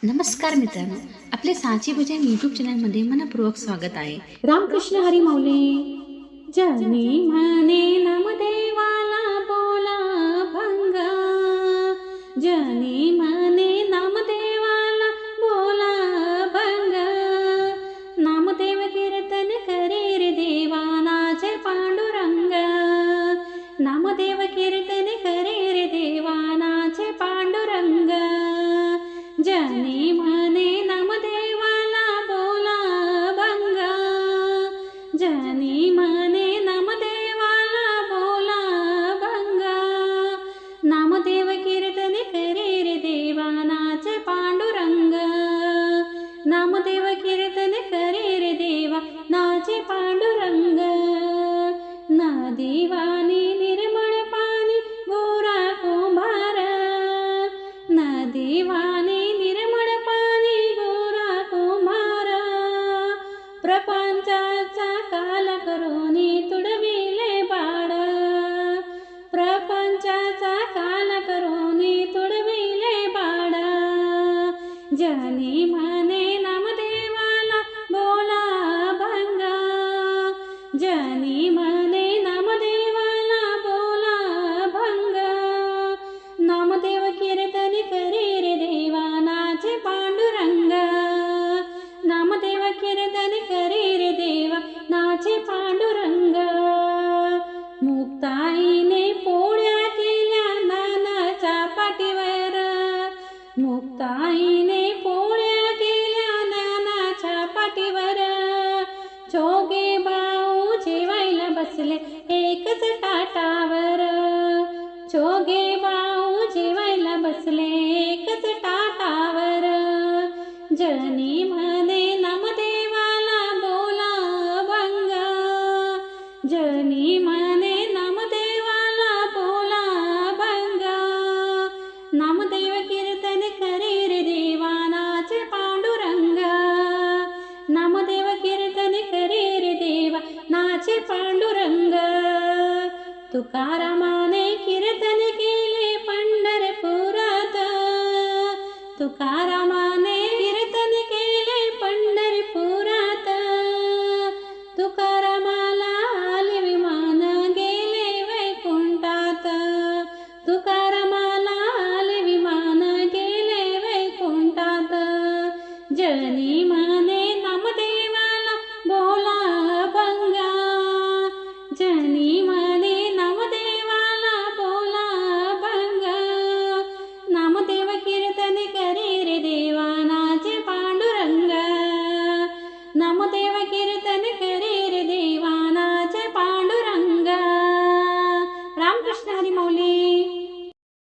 नमस्कार मित्रांनो, आपले साची भजन यूट्यूब चॅनलमध्ये मनपूर्वक स्वागत आहे. रामकृष्ण हरी माऊली. जनी म्हणे नामदेवाला बोला भंगा, जनी म्हणे नामदेवाला बोला भंगा, नामदेव कीर्तन करे रे देवा नाचे पांडुरंग, नामदेव कीर्तन करे रे देवा नाचे पांडुरंग, जनी म्हणे नामदेवाला बोला भंगा, जनी म्हणे नामदेवाला बोला भंगा, नामदेव कीर्तन करे रे देवा नाचे पांडुरंग, नामदेव कीर्तन करे रे देवा नाचे पांडुरंग, नदीवाणी निर्मळ पाणी गोरा कुंभार, नदीवाणी निर्मळ पाणी गोरा कुंभार, प्रपंचाचा काल करोनी तुडविले बाळ, प्रपंचाचा काल करोनी तुडविले बाळ, जनी म्हणे नामदेवाला बोला भंगा, जनी म्हणे नामदेवाला बोला भंगा, नामदेव कीर्तन करे रे देवा नाचे पांडुरंग, नामदेव कीर्तन करे रे देवा नाचे पांडुरंग, मुक्ताईने पोळ्या केल्या नानाच्या पाठीवर, मुक्ताईने पोळ्या केल्या नानाच्या पाठीवर, चोगे भाऊ जेवायला बसले एकच ताटावर, चोगे भाऊ जेवायला बसले एकच ताटावर, जनी म्हणे नामदेवाला बोला भंगा, जनी म्हणे नामदेवाला बोला भंगा, नामदेव कीर्तन करे रे देवा नाचे पांडुरंग, नामदेव कीर्तन करे रे देवा नाचे पांडुरंग, तुकारामाने कीर्तन केले पंढरपुरात, तुकारामाने कीर्तन केले पंढरपुरात, तुकारामाला आले विमान गेले वैकुंठात, तुकारामाला आले विमान गेले वैकुंठात, जनी